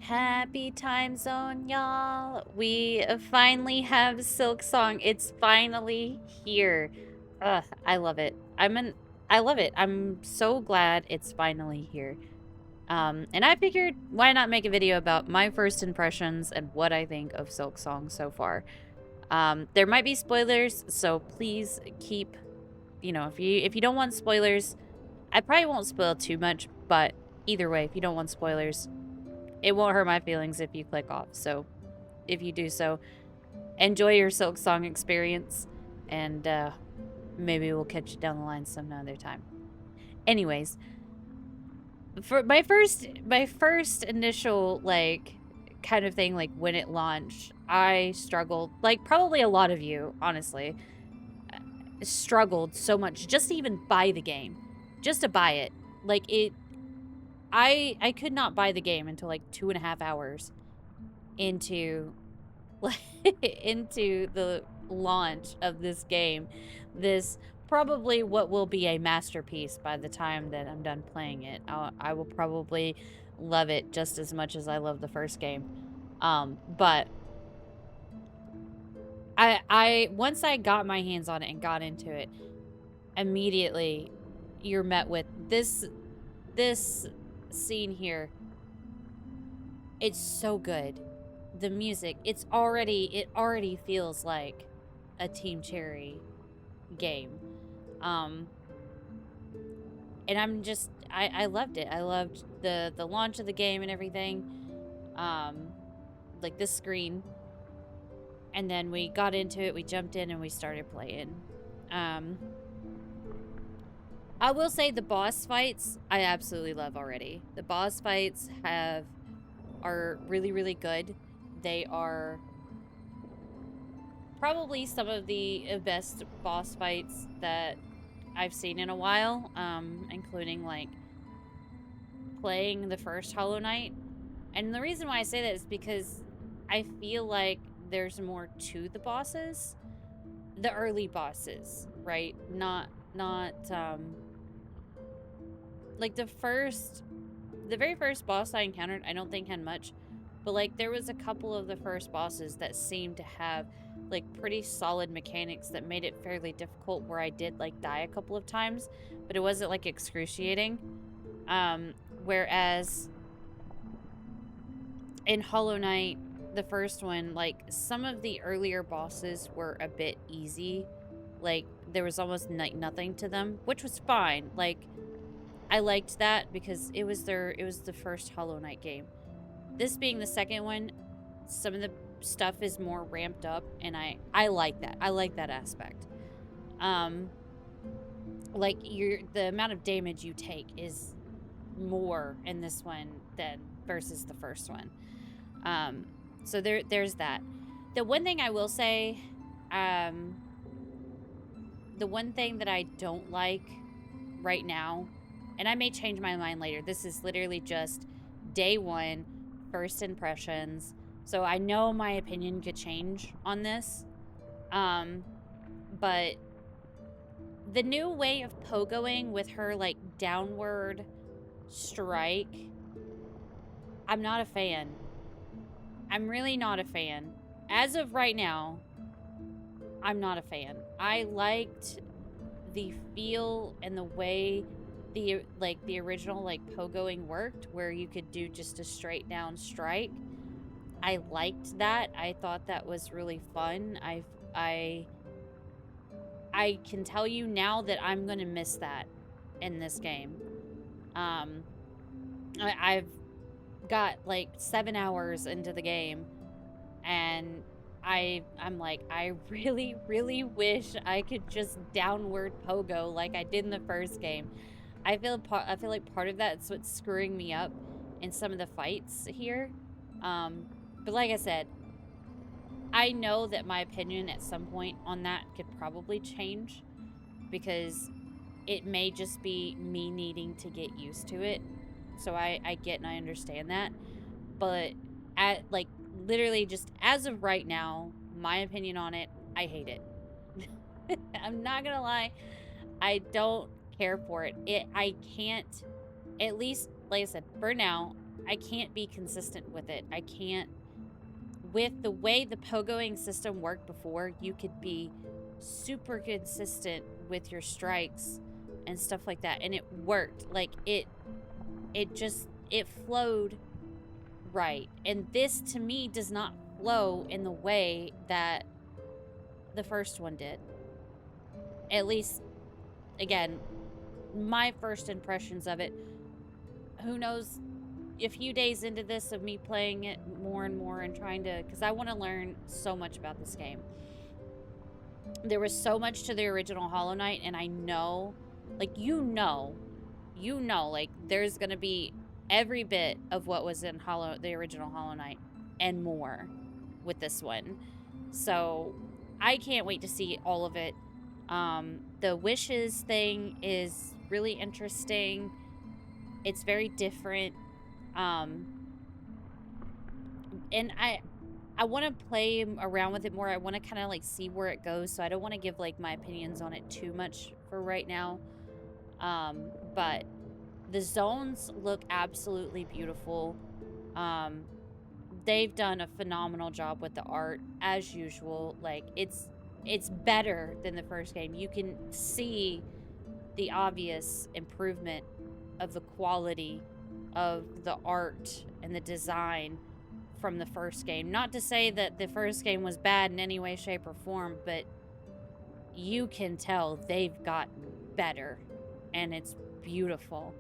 Happy time zone, y'all. We finally have Silksong. It's finally here. Ugh, I love it. I love it. I'm so glad it's finally here. And I figured why not make a video about my first impressions and what I think of Silksong so far. There might be spoilers, so please keep, if you don't want spoilers, I probably won't spoil too much, but either way, if you don't want spoilers, it won't hurt my feelings if you click off. So if you do so, enjoy your Silksong experience, and maybe we'll catch you down the line some other time. Anyways, for my first initial kind of thing, like when it launched, I struggled, like probably a lot of you, honestly, struggled so much just to even buy the game, just to buy it. Like it, I could not buy the game until like 2.5 hours into into the launch of this game. This probably what will be a masterpiece by the time that I'm done playing it. I will probably love it just as much as I love the first game. But I once I got my hands on it and got into it, immediately you're met with this scene here. It's so good. The music, it already feels like a Team Cherry game. And I loved it. I loved the launch of the game and everything. Like this screen. And then we got into it, we jumped in and we started playing. I will say the boss fights I absolutely love already. The boss fights are really, really good. They are probably some of the best boss fights that I've seen in a while, including like playing the first Hollow Knight. And the reason why I say that is because I feel like there's more to the bosses, the early bosses, right? Not like the very first boss I encountered, I don't think had much, but like there was a couple of the first bosses that seemed to have like pretty solid mechanics that made it fairly difficult, where I did like die a couple of times, but it wasn't like excruciating. Whereas in Hollow Knight, the first one, like some of the earlier bosses were a bit easy. Like there was almost nothing to them, which was fine. Like I liked that because it was the first Hollow Knight game. This being the second one, some of the stuff is more ramped up, and I like that. I like that aspect. Like the amount of damage you take is more in this one than versus the first one. So there's that. The one thing I will say, the one thing that I don't like right now, and I may change my mind later. This is literally just day one, first impressions. So I know my opinion could change on this. But the new way of pogoing with her like downward strike, I'm not a fan. I'm really not a fan. As of right now, I'm not a fan. I liked the feel and the way the original like pogoing worked, where you could do just a straight down strike. I liked that. I thought that was really fun. I can tell you now that I'm gonna miss that in this game. I've got like 7 hours into the game, and I'm like, I really, really wish I could just downward pogo like I did in the first game. I feel like part of that's what's screwing me up in some of the fights here. But like I said, I know that my opinion at some point on that could probably change, because it may just be me needing to get used to it. So I get and I understand that. But at like literally just as of right now, my opinion on it, I hate it. I'm not gonna lie, I don't care for it. I can't, at least like I said, for now, I can't be consistent with it. I can't. With the way the pogoing system worked before, you could be super consistent with your strikes and stuff like that, and it worked. Like it flowed right. And this to me does not flow in the way that the first one did. At least, again, my first impressions of it. Who knows, a few days into this of me playing it more and more and trying to, because I want to learn so much about this game. There was so much to the original Hollow Knight, and I know, like, like, there's gonna be every bit of what was in the original Hollow Knight and more with this one. So I can't wait to see all of it. The wishes thing is really interesting. It's very different. And I want to play around with it more. I want to kind of like see where it goes. So I don't want to give like my opinions on it too much for right now. But the zones look absolutely beautiful. They've done a phenomenal job with the art as usual. Like it's better than the first game. You can see the obvious improvement of the quality of the art and the design from the first game. Not to say that the first game was bad in any way, shape, or form, but you can tell they've gotten better, and it's beautiful.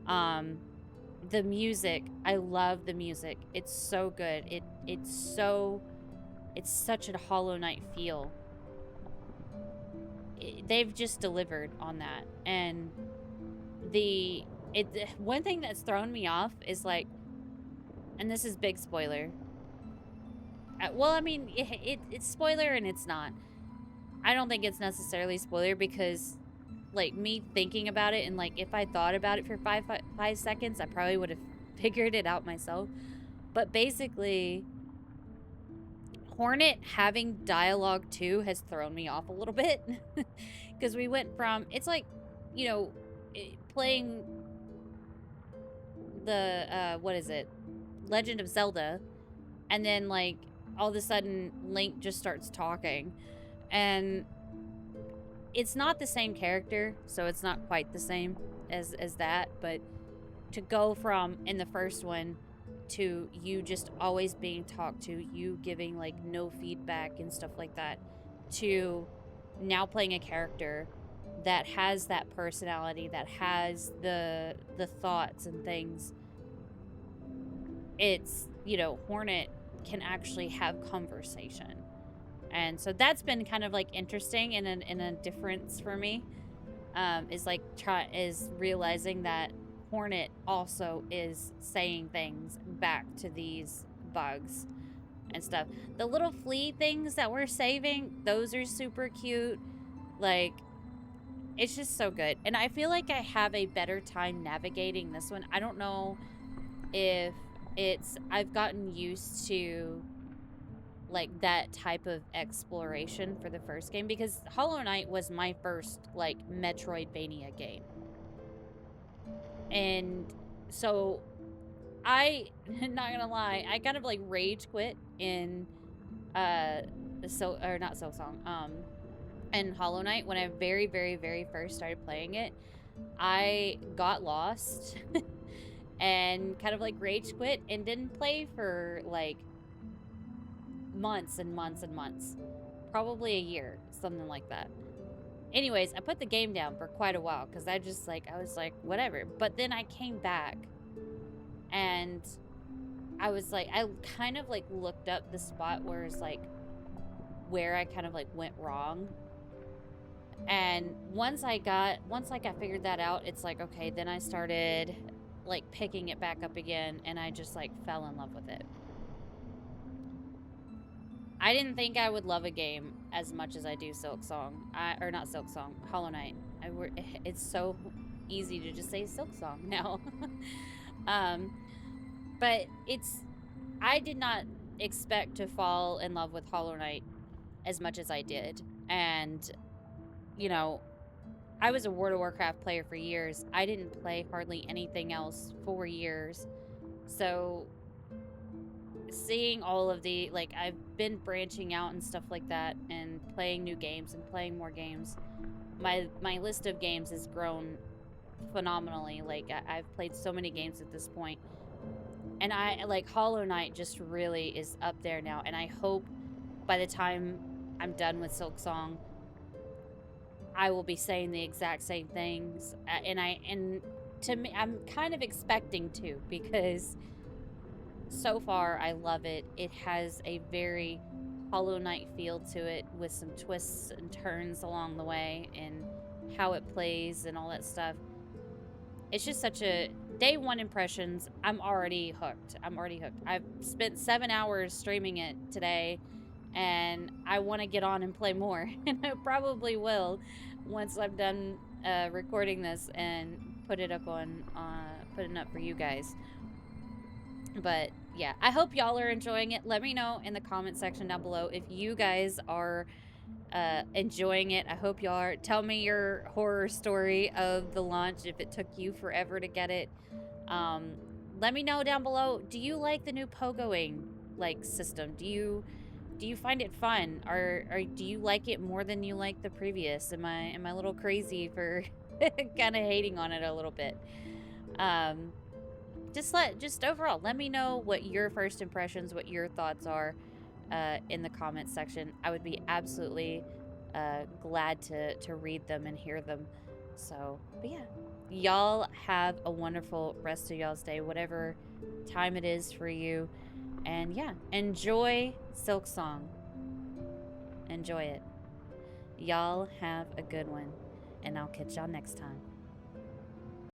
The music, I love the music. It's so good. It's such a Hollow Knight feel. They've just delivered on that. And one thing that's thrown me off is like, and this is big spoiler. Well, I mean, it's spoiler and it's not. I don't think it's necessarily spoiler because, like, me thinking about it and, like, if I thought about it for five seconds, I probably would have figured it out myself. But basically, Hornet having dialogue too has thrown me off a little bit. Because we went from, it's like, you know, playing the, what is it? Legend of Zelda. And then, like, all of a sudden, Link just starts talking. And it's not the same character, so it's not quite the same as that. But to go from, in the first one, to you just always being talked to, you giving, like, no feedback and stuff like that, to now playing a character that has that personality, that has the thoughts and things. It's, you know, Hornet can actually have conversation. And so that's been kind of like interesting and a difference for me. Is realizing that Hornet also is saying things back to these bugs and stuff. The little flea things that we're saving, those are super cute. Like, it's just so good. And I feel like I have a better time navigating this one. I don't know if I've gotten used to, like, that type of exploration for the first game, because Hollow Knight was my first, like, Metroidvania game. And so I, not gonna lie, I kind of, like, rage quit in, not Silksong, in Hollow Knight when I very, very, very first started playing it. I got lost and kind of, like, rage quit and didn't play for, like, months and months and months. Probably a year, something like that. Anyways, I put the game down for quite a while because I was like, whatever. But then I came back and I was like, I kind of, like, looked up the spot where it's, like, where I kind of, like, went wrong. And once I figured that out, it's like, okay, then I started, like, picking it back up again, and I just, like, fell in love with it. I didn't think I would love a game as much as I do Silksong. Or not Silksong, Hollow Knight. It's so easy to just say Silksong now. But I did not expect to fall in love with Hollow Knight as much as I did. And, you know, I was a World of Warcraft player for years. I didn't play hardly anything else for years. So seeing all of the, like, I've been branching out and stuff like that and playing new games and playing more games. My list of games has grown phenomenally. Like, I've played so many games at this point. And I, like, Hollow Knight just really is up there now. And I hope by the time I'm done with Silksong, I will be saying the exact same things. And to me, I'm kind of expecting to, because so far I love it. It has a very Hollow Knight feel to it, with some twists and turns along the way and how it plays and all that stuff. It's just such a day one impressions. I'm already hooked. I've spent 7 hours streaming it today, and I want to get on and play more. And I probably will once I'm done recording this and put it up for you guys. But yeah, I hope y'all are enjoying it. Let me know in the comment section down below if you guys are enjoying it. I hope y'all are. Tell me your horror story of the launch, if it took you forever to get it. Let me know down below. Do you like the new pogoing like system? Do you find it fun, or do you like it more than you like the previous? Am I a little crazy for kind of hating on it a little bit? Just overall, let me know what your first impressions, what your thoughts are in the comments section. I would be absolutely glad to read them and hear them. So, but yeah, y'all have a wonderful rest of y'all's day, whatever time it is for you. And yeah, enjoy Silksong. Enjoy it. Y'all have a good one, and I'll catch y'all next time.